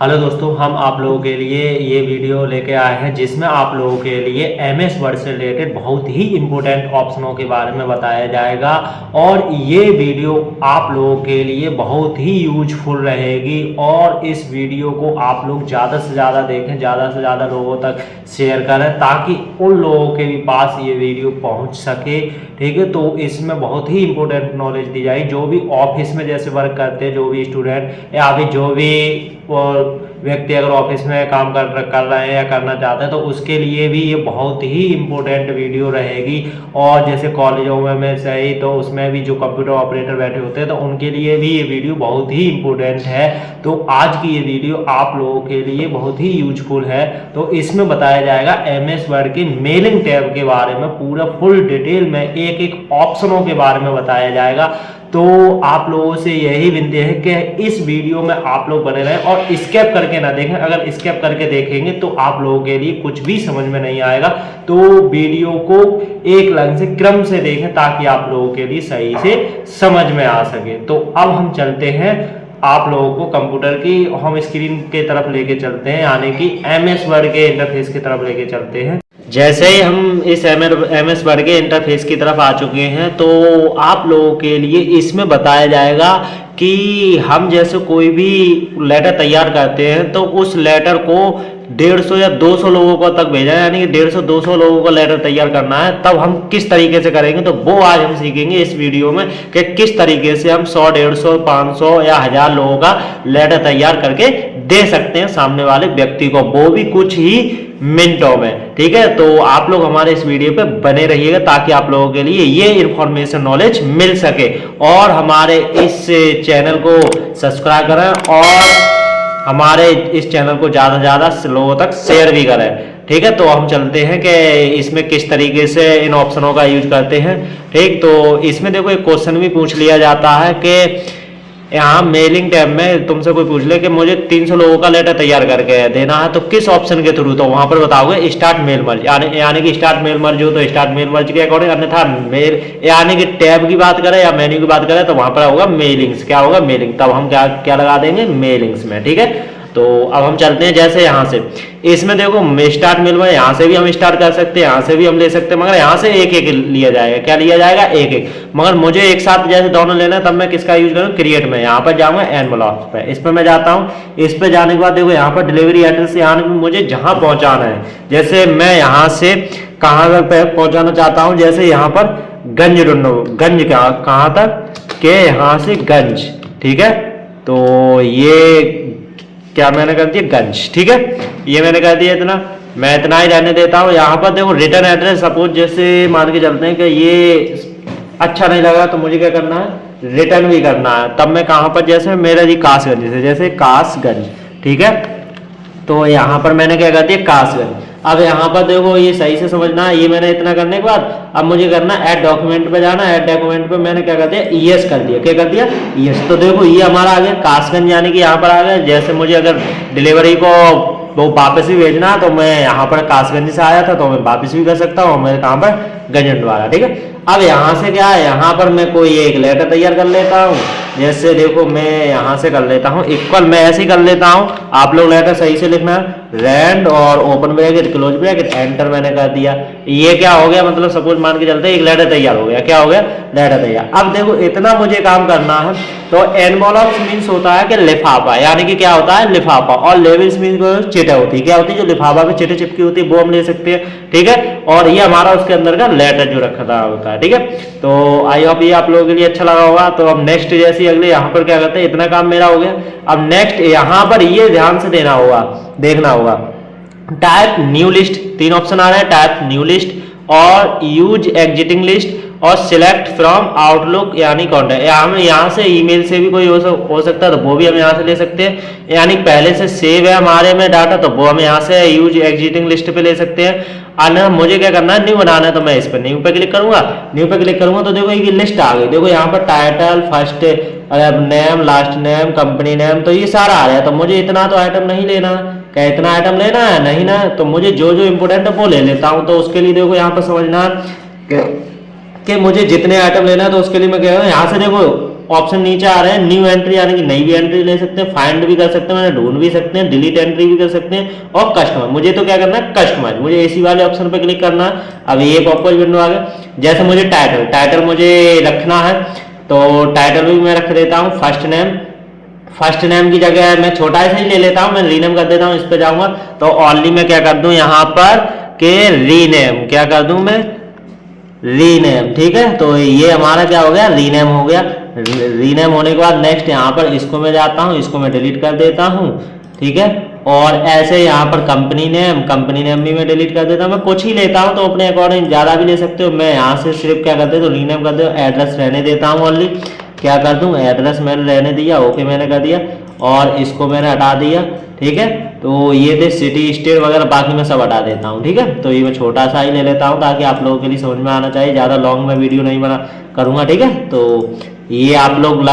Hello दोस्तों, हम आप लोगों के लिए ये वीडियो लेके आए हैं जिसमें आप लोगों के लिए एमएस वर्ड से रिलेटेड बहुत ही इम्पोर्टेंट ऑप्शनों के बारे में बताया जाएगा। और ये वीडियो आप लोगों के लिए बहुत ही यूजफुल रहेगी और इस वीडियो को आप लोग ज़्यादा से ज़्यादा देखें, ज़्यादा से ज़्यादा लोगों तक शेयर करें ताकि उन लोगों के भी पास ये वीडियो पहुँच सके। ठीक है, तो इसमें बहुत ही इंपॉर्टेंट नॉलेज दी जाएगी। जो भी ऑफिस में जैसे वर्क करते हैं, जो भी स्टूडेंट या अभी जो भी व्यक्ति अगर ऑफिस में काम कर रहे हैं या करना चाहते हैं तो उसके लिए भी ये बहुत ही इम्पोर्टेंट वीडियो रहेगी। और जैसे कॉलेजों में सही तो उसमें भी जो कंप्यूटर ऑपरेटर बैठे होते हैं तो उनके लिए भी ये वीडियो बहुत ही इम्पोर्टेंट है। तो आज की ये वीडियो आप लोगों के लिए बहुत ही यूजफुल है। तो इसमें बताया जाएगा एमएस वर्ड के मेलिंग टैब के बारे में, पूरा फुल डिटेल में एक एक ऑप्शनों के बारे में बताया जाएगा। तो आप लोगों से यही विनती है कि इस वीडियो में आप लोग बने रहें और स्किप करके ना देखें। अगर स्किप करके देखेंगे तो आप लोगों के लिए कुछ भी समझ में नहीं आएगा। तो वीडियो को एक लाइन से क्रम से देखें ताकि आप लोगों के लिए सही से समझ में आ सके। तो अब हम चलते हैं, आप लोगों को कंप्यूटर की होम स्क्रीन के तरफ लेके चलते हैं, यानी कि एमएस वर्ड के इंटरफेस की तरफ लेके चलते हैं। जैसे ही हम इस एमएस वर्ड के इंटरफेस की तरफ आ चुके हैं तो आप लोगों के लिए इसमें बताया जाएगा कि हम जैसे कोई भी लेटर तैयार करते हैं तो उस लेटर को 150 या 200 लोगों को तक भेजना है, यानी कि 150-200 लोगों को लेटर तैयार करना है। तब हम किस तरीके से करेंगे तो वो आज हम सीखेंगे इस वीडियो में कि किस तरीके से हम 100, 150, 500 या 1000 लोगों का लेटर तैयार करके दे सकते हैं सामने वाले व्यक्ति को, वो भी कुछ ही मिनटों में। ठीक है, तो आप लोग हमारे इस वीडियो पे बने रहिएगा ताकि आप लोगों के लिए ये इंफॉर्मेशन नॉलेज मिल सके। और हमारे इस चैनल को सब्सक्राइब करें और हमारे इस चैनल को ज़्यादा से ज़्यादा लोगों तक शेयर भी करें। ठीक है, तो हम चलते हैं कि इसमें किस तरीके से इन ऑप्शनों का यूज करते हैं। ठीक, तो इसमें देखो एक क्वेश्चन भी पूछ लिया जाता है कि यहाँ मेलिंग टैब में तुमसे कोई पूछ ले कि मुझे 300 लोगों का लेटर तैयार करके देना है तो किस ऑप्शन के थ्रू, तो वहां पर बताओगे स्टार्ट मेल मर्ज, यानी कि स्टार्ट मेल मर्ज हो तो स्टार्ट मेल मर्ज के अकॉर्डिंग, अन्यथा मेल यानी कि टैब की बात करें या मेन्यू की बात करें तो वहां पर होगा मेलिंग्स। क्या होगा? मेलिंग। तब हम क्या क्या लगा देंगे? मेलिंग्स में। ठीक है, तो अब हम चलते हैं जैसे यहाँ से इसमें देखो स्टार्ट मेल में यहाँ से भी हम स्टार्ट कर सकते हैं, यहाँ से भी हम ले सकते हैं, मगर यहाँ से एक एक लिया जाएगा। क्या लिया जाएगा? एक एक। मगर मुझे एक साथ जैसे दोनों लेना है तब मैं किसका यूज करूँ? क्रिएट में। यहाँ पर जाऊंगा एनवेलप पे, इस पर मैं जाता हूँ। इस पर जाने के बाद देखो यहाँ पर डिलीवरी एड्रेस, यहाँ पर मुझे जहाँ पहुँचाना है, जैसे मैं यहाँ से कहाँ तक पहुँचाना चाहता हूँ, जैसे यहाँ पर गंज ढूंढो, गंज कहाँ तक के यहाँ से गंज। ठीक है, तो ये क्या मैंने कर दिया? गंज। ठीक है, ये मैंने कर दिया इतना, मैं इतना ही रहने देता हूँ। यहाँ पर देखो रिटर्न एड्रेस, सपोज जैसे मान के चलते हैं कि ये अच्छा नहीं लगा तो मुझे क्या करना है? रिटर्न भी करना है। तब मैं कहाँ पर, जैसे मेरा जी कासगंज से, जैसे कासगंज। ठीक है, तो यहाँ पर मैंने क्या कर दिया? कासगंज। अब यहाँ पर देखो ये सही से समझना है, ये मैंने इतना करने के बाद अब मुझे करना ऐड डॉक्यूमेंट पे जाना। ऐड डॉक्यूमेंट पे मैंने क्या कर दिया? ईएस कर दिया। क्या कर दिया? ईएस। तो देखो ये हमारा आ गया कासगंज, यानी कि यहाँ पर आ गया। जैसे मुझे अगर डिलीवरी को वो वापस भी भेजना है तो मैं यहाँ पर कासगंज से आया था तो मैं वापस भी कर सकता हूँ, मैं कहाँ पर? गंजनवाड़ा। ठीक है, अब यहाँ से क्या है, यहाँ पर मैं कोई एक लेटर तैयार कर लेता हूँ। जैसे देखो मैं यहाँ से कर लेता हूँ इक्वल, मैं ऐसे ही कर लेता हूँ। आप लोग लेटर सही से लिखना, रैंड और open bracket close bracket enter मैंने कर दिया। ये क्या हो गया? मतलब सपोज मान के चलते एक लेटर तैयार हो गया। क्या हो गया? लेटर तैयार। अब देखो इतना मुझे काम करना है तो एनवेलप्स मीन्स होता है कि लिफाफा, यानी कि क्या होता है? लिफाफा। और लेबल्स मीन्स चिटे होती है। क्या होती है? जो लिफाफा पे चिटे चिपकी होती है वो हम ले सकते हैं। ठीक है, और ये हमारा उसके अंदर का लेटर जो रखा होता है। ठीक है, तो आई होप ये आप लोगों के लिए अच्छा लगा होगा। तो अब नेक्स्ट जैसे अगले यहाँ पर क्या करते हैं, इतना काम मेरा हो गया। अब नेक्स्ट यहाँ पर ये ध्यान से देना होगा, देखना होगा। टाइप न्यू लिस्ट, 3 ऑप्शन आ रहे हैं, टाइप न्यू लिस्ट और यूज एग्जिटिंग लिस्ट और सिलेक्ट फ्रॉम आउटलुक यानी कॉन्टैक्ट। यहाँ से ईमेल से भी कोई हो सकता है तो वो भी हम यहाँ से ले सकते हैं, यानी पहले से सेव है हमारे में डाटा तो वो हम यहाँ से यूज एग्जिटिंग लिस्ट पे ले सकते हैं। और मुझे क्या करना है? न्यू बनाना है तो मैं इस पर न्यू पे क्लिक करूंगा। न्यू पे क्लिक करूंगा तो देखो ये लिस्ट आ गई। देखो यहाँ पर title, first name, last name, company name, तो ये सारा आ रहा है। तो मुझे इतना तो आइटम नहीं लेना, क्या इतना आइटम लेना है? नहीं ना, तो मुझे जो जो इंपोर्टेंट है वो ले लेता हूँ। तो उसके लिए देखो यहाँ पर समझना कि मुझे जितने आइटम लेना है तो उसके लिए मैं कह रहा हूँ यहाँ से देखो ऑप्शन नीचे आ रहे हैं, न्यू एंट्री यानी कि नई भी एंट्री ले सकते हैं, फाइंड भी कर सकते हैं, मैंने ढूंढ भी सकते हैं, डिलीट एंट्री भी कर सकते हैं और कस्टमाइज। मुझे तो क्या करना है, कस्टमाइज, मुझे इसी वाले ऑप्शन पर क्लिक करना है। अब ये पॉपअप विंडो आ गया। जैसे मुझे टाइटल मुझे रखना है तो टाइटल भी मैं रख देता हूँ फर्स्ट नेम की जगह मैं छोटा सा ही ले लेता हूँ, मैं रीनेम कर देता हूँ। इस पे जाऊंगा तो ऑनली मैं क्या कर दूं यहाँ पर के रीनेम, क्या कर दूं मैं, रीनेम। ठीक है, तो ये हमारा क्या हो गया, रीनेम हो गया। रीनेम होने के बाद नेक्स्ट यहाँ पर इसको मैं जाता हूँ, इसको मैं डिलीट कर देता हूँ। ठीक है, और ऐसे यहाँ पर कंपनी नेम भी मैं डिलीट कर देता हूँ। मैं कुछ ही लेता हूँ तो अपने अकॉर्डिंग ज्यादा भी ले सकते हो। मैं यहाँ से सिर्फ क्या करते तो रीनेम कर दो, एड्रेस रहने देता हूँ ओनली। क्या कर दूं, एड्रेस मैंने रहने दिया, ओके मैंने कर दिया और इसको मैंने हटा दिया। ठीक है, तो ये थे सिटी स्टेट वगैरह, बाकी मैं सब हटा देता हूँ। ठीक है, तो ये मैं छोटा सा ही ले लेता हूँ ताकि आप लोगों के लिए समझ में आना चाहिए, ज़्यादा लॉन्ग में वीडियो नहीं बना करूँगा। ठीक है, तो ये आप लोग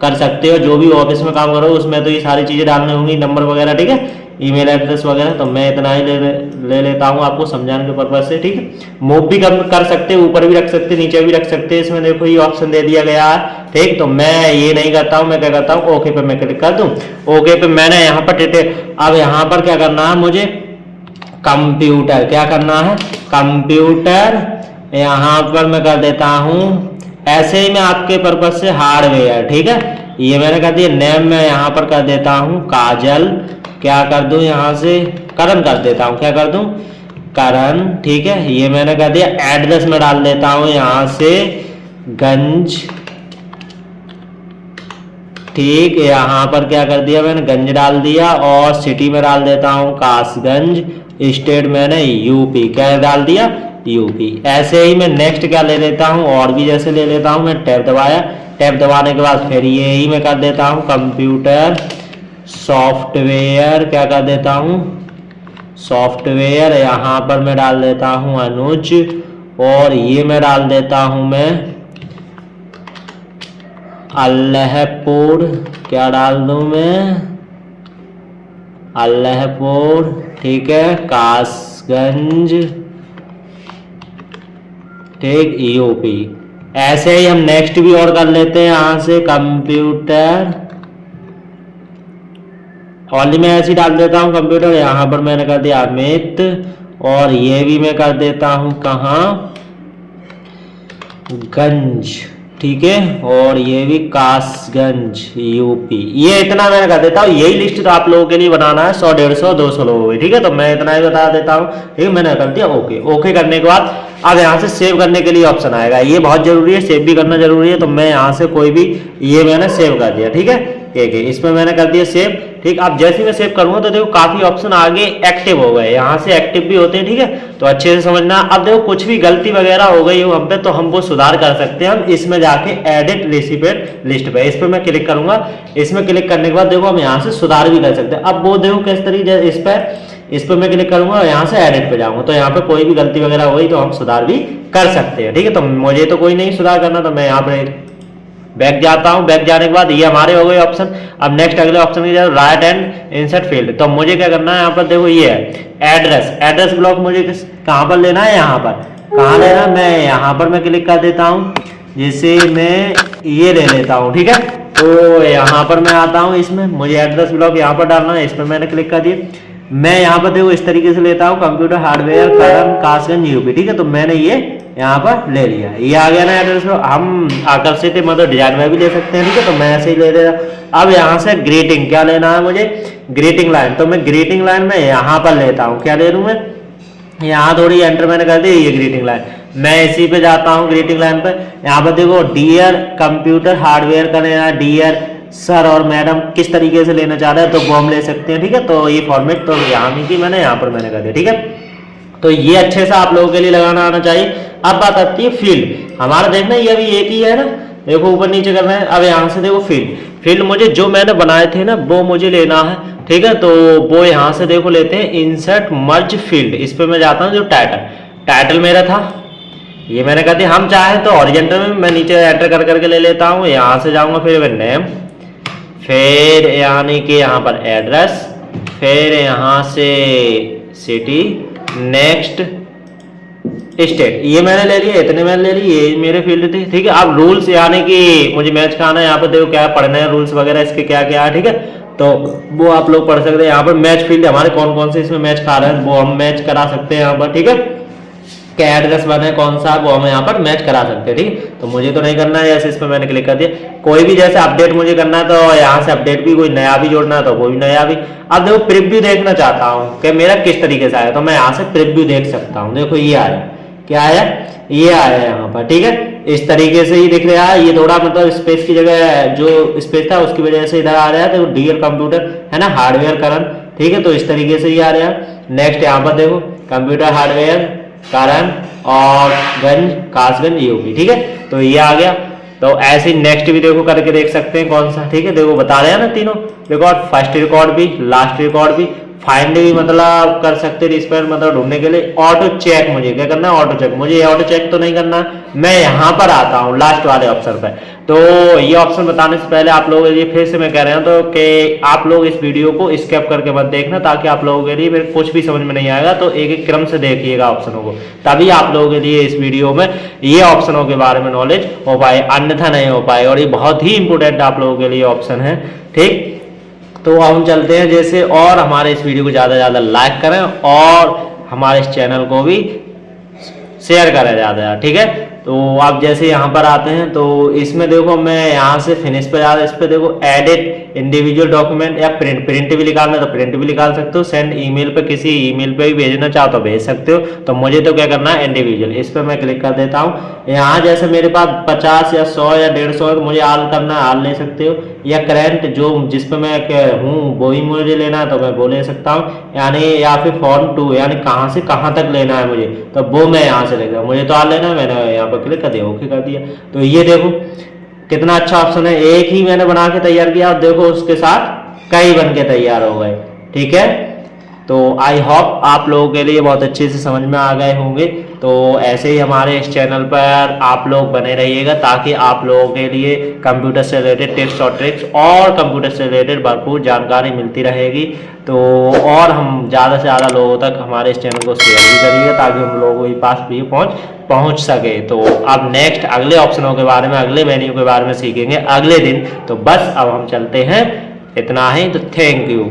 कर सकते हो, जो भी ऑफिस में काम करो उसमें तो ये सारी चीज़ें डालनी होंगी, नंबर वगैरह। ठीक है, ईमेल एड्रेस वगैरह, तो मैं इतना ही ले लेता हूँ आपको समझाने के पर्पज से। ठीक है, मूव भी कर सकते हैं, ऊपर भी रख सकते हैं, नीचे भी रख सकते हैं। इसमें देखो ये ऑप्शन दे दिया गया है। ठीक, तो मैं ये नहीं करता हूँ, मैं क्या करता हूँ, ओके पे मैं क्लिक कर दूँ। ओके पे मैंने यहाँ पर अब यहाँ पर क्या करना है मुझे, कंप्यूटर, क्या करना है, कंप्यूटर यहाँ पर मैं कर देता हूँ। ऐसे ही मैं आपके पर्पज से हार्डवेयर। ठीक है, ये मैंने कर दिया। नेम मैं यहाँ पर कर देता हूँ काजल, क्या कर दूं यहाँ से, करण कर देता हूँ, क्या कर दूं, करण। ठीक है, ये मैंने कर दिया। एड्रेस में डाल देता हूँ यहाँ से गंज। ठीक, यहाँ पर क्या कर दिया मैंने, गंज डाल दिया और सिटी में डाल देता हूँ कासगंज। स्टेट मैंने यूपी, क्या डाल दिया, यूपी। ऐसे ही मैं नेक्स्ट क्या ले लेता हूँ, और भी जैसे ले लेता हूँ, मैं टैब दबाया, टैब दबाने के बाद फिर ये ही मैं कर देता हूँ कंप्यूटर सॉफ्टवेयर, क्या कर देता हूँ, सॉफ्टवेयर। यहाँ पर मैं डाल देता हूँ अनुज और ये मैं डाल देता हूँ मैं अल्लाहपुर, क्या डाल दूँ मैं, अल्लाहपुर। ठीक है, कासगंज। ठीक, यूपी। ऐसे ही हम नेक्स्ट भी और कर लेते हैं यहाँ से कंप्यूटर, ऑनली मैं ऐसे ही डाल देता हूँ कंप्यूटर। यहाँ पर मैंने कर दिया अमित और ये भी मैं कर देता हूँ कहाँ, गंज। ठीक है, और ये भी कासगंज यूपी। ये इतना मैं कर देता हूँ। यही लिस्ट तो आप लोगों के लिए बनाना है 100 150 200 लोगों की। ठीक है, तो मैं इतना ही बता देता हूँ। ठीक है, मैंने कर दिया ओके। ओके करने के बाद अब यहाँ से सेव करने के लिए ऑप्शन आएगा, ये बहुत जरूरी है, सेव भी करना जरूरी है। तो मैं यहाँ से कोई भी, ये मैंने सेव कर दिया। ठीक है, ठीक है, इसमें मैंने कर दिया सेव। ठीक, अब जैसे ही मैं सेव करूंगा तो देखो काफी ऑप्शन आगे एक्टिव हो गए, यहाँ से एक्टिव भी होते हैं। ठीक है, तो अच्छे से समझना। अब देखो कुछ भी गलती वगैरह हो गई हो हम पे तो हम वो सुधार कर सकते हैं। हम इसमें जाके एडिट रेसिपी लिस्ट पे, इस पर मैं क्लिक करूंगा। इसमें क्लिक करने के बाद देखो हम यहाँ से सुधार भी कर सकते हैं। अब वो देखो किस तरीके, इस पर मैं क्लिक करूंगा और यहाँ से एडिट पे जाऊंगा तो यहाँ पे कोई भी गलती वगैरह हुई तो हम सुधार भी कर सकते हैं। ठीक है, तो मुझे तो कोई नहीं सुधार करना, तो मैं यहाँ पे बैक जाता हूँ। बैक जाने के बाद ये हमारे हो गए ऑप्शन। अब नेक्स्ट अगले ऑप्शन की जाए, राइट एंड इंसर्ट फील्ड। तो मुझे क्या करना है, यहाँ पर देखो ये है एड्रेस ब्लॉक। मुझे कहाँ पर लेना है, यहाँ पर कहाँ लेना है, मैं यहाँ पर मैं क्लिक कर देता हूँ। जैसे मैं ये ले लेता हूँ। ठीक है, तो यहाँ पर मैं आता हूँ, इसमें मुझे एड्रेस ब्लॉक यहाँ पर डालना है, इस पर मैंने क्लिक कर दिया। मैं यहाँ पर देखो इस तरीके से लेता हूँ, कंप्यूटर हार्डवेयर करण कासगंज यूपी। ठीक है, तो मैंने ये यहाँ पर ले लिया, ये आ गया ना एड्रेस। हम आकर्षित मतलब डिजाइन में भी ले सकते हैं। ठीक है, तो मैं ऐसे ही ले ले रहा। अब यहाँ से ग्रीटिंग, क्या लेना है मुझे, ग्रीटिंग लाइन। तो मैं ग्रीटिंग लाइन में यहाँ पर लेता हूँ, क्या ले लूँ मैं, यहाँ थोड़ी एंटर मैंने कर दी, ये ग्रीटिंग लाइन। मैं इसी पे जाता हूँ ग्रीटिंग लाइन पे। यहाँ पर देखो डियर कंप्यूटर हार्डवेयर का लेना है, डियर सर और मैडम किस तरीके से लेना चाह रहे हैं तो वो हम ले सकते हैं। ठीक है, तो ये फॉर्मेट तो यहाँ नहीं की मैंने, यहाँ पर मैंने कर दिया। ठीक है, तो ये अच्छे से आप लोगों के लिए लगाना आना चाहिए। अब बात आती है फील्ड, हमारा देखना ये भी एक ही है ना, देखो ऊपर नीचे करना है। अब यहाँ से देखो फील्ड मुझे जो मैंने बनाए थे ना वो मुझे लेना है। ठीक है, तो वो यहाँ से देखो लेते हैं इंसर्ट मर्ज फील्ड। इस पर मैं जाता हूँ, जो टाइटल मेरा था ये मैंने कर दिया। हम चाहे तो हॉरिजॉन्टल में मैं नीचे एंटर कर करके ले लेता हूँ। यहाँ से जाऊँगा, फिर मैं नेम, फिर यानी कि यहाँ पर एड्रेस, फिर यहाँ से सिटी, नेक्स्ट, स्टेट, ये मैंने ले लिया, इतने मैंने ले लिए, ये मेरे फील्ड थे, ठीक है। अब रूल्स यानी कि मुझे मैच का आना है, यहाँ पर देखो क्या पढ़ना है, रूल्स वगैरह इसके क्या क्या है, ठीक है। तो वो आप लोग पढ़ सकते हैं। यहाँ पर मैच फील्ड हमारे कौन कौन से इसमें मैच खा रहे हैं वो हम मैच करा सकते हैं यहाँ पर, ठीक है। क्या एड्रेस बना है कौन सा वो हम यहाँ पर मैच करा सकते हैं, ठीक है। तो मुझे तो नहीं करना है, जैसे इस पर मैंने क्लिक कर दिया। कोई भी जैसे अपडेट मुझे करना है तो यहाँ से अपडेट भी, कोई नया भी जोड़ना है तो वो भी नया भी। अब देखो प्रिव्यू देखना चाहता हूँ कि मेरा किस तरीके से आया, तो मैं यहाँ से प्रिव्यू देख सकता हूँ। देखो ये आया, क्या आया, ये आया यहाँ पर, ठीक है। इस तरीके से ही दिख रहा है। ये थोड़ा मतलब स्पेस की जगह जो स्पेस था उसकी वजह से इधर आ रहा है। देखो डीएल कंप्यूटर है ना, हार्डवेयर करण, ठीक है। तो इस तरीके से ही आ रहा है। नेक्स्ट यहाँ पर देखो कंप्यूटर हार्डवेयर कारण और गंज कासगंज यूपी, ठीक है। तो ये आ गया। तो ऐसे नेक्स्ट भी देखो करके देख सकते हैं कौन सा, ठीक है। देखो बता रहे हैं ना तीनों रिकॉर्ड, फर्स्ट रिकॉर्ड भी, लास्ट रिकॉर्ड भी, फाइंड भी मतलब कर सकते हैं रिस्पेक्ट मतलब ढूंढने के लिए। ऑटो चेक मुझे क्या करना है, ऑटो चेक, मुझे ऑटो चेक तो नहीं करना, मैं यहाँ पर आता हूँ लास्ट वाले ऑप्शन पर। तो ये ऑप्शन बताने से पहले आप लोगों के लिए फिर से मैं कह रहा हूँ तो कि आप लोग इस वीडियो को स्किप करके मत देखना, ताकि आप लोगों के लिए फिर कुछ भी समझ में नहीं आएगा। तो एक एक क्रम से देखिएगा ऑप्शनों को, तभी आप लोगों के लिए इस वीडियो में ये ऑप्शनों के बारे में नॉलेज हो पाए, अन्यथा नहीं हो पाए। और ये बहुत ही इंपॉर्टेंट आप लोगों के लिए ऑप्शन है, ठीक। तो अब हम चलते हैं जैसे, और हमारे इस वीडियो को ज़्यादा से ज़्यादा लाइक करें और हमारे इस चैनल को भी शेयर करें ज़्यादा, ठीक है। तो आप जैसे यहाँ पर आते हैं तो इसमें देखो मैं यहाँ से फिनिश पे जा रहा, इस पे देखो एडिट इंडिविजुअल डॉक्यूमेंट या प्रिंट भी निकालना है तो प्रिंट भी निकाल सकते हो। सेंड ईमेल पे, किसी ईमेल पे भी भेजना चाहो तो भेज सकते हो। तो मुझे तो क्या करना है, इंडिविजुअल, इस पर मैं क्लिक कर देता हूँ। यहाँ जैसे मेरे पास 50 या 100 या 150 है तो मुझे आल करना है, आल ले सकते हो। या करेंट जो जिस पे मैं हूँ वो ही मुझे लेना है तो मैं वो ले सकता हूँ, यानी या फिर फॉर्म 2 यानी कहाँ से कहाँ तक लेना है मुझे, तो वो मैं यहाँ से लेगा, मुझे तो आल लेना है, मैंने यहाँ पर क्लिक कर दिया, ओके कर दिया। तो ये देखो कितना अच्छा ऑप्शन है, एक ही मैंने बना के तैयार किया और देखो उसके साथ कई बन के तैयार हो गए, ठीक है। तो आई होप आप लोगों के लिए बहुत अच्छे से समझ में आ गए होंगे। तो ऐसे ही हमारे इस चैनल पर आप लोग बने रहिएगा, ताकि आप लोगों के लिए कंप्यूटर से रिलेटेड टिप्स और ट्रिक्स और कंप्यूटर से रिलेटेड भरपूर जानकारी मिलती रहेगी। तो और हम ज़्यादा से ज़्यादा लोगों तक हमारे इस चैनल को शेयर भी करिएगा, ताकि हम लोगों के पास भी पहुंच सके। तो अब नेक्स्ट अगले ऑप्शनों के बारे में, अगले मेन्यू के बारे में सीखेंगे अगले दिन। तो बस अब हम चलते हैं, इतना ही। तो थैंक यू।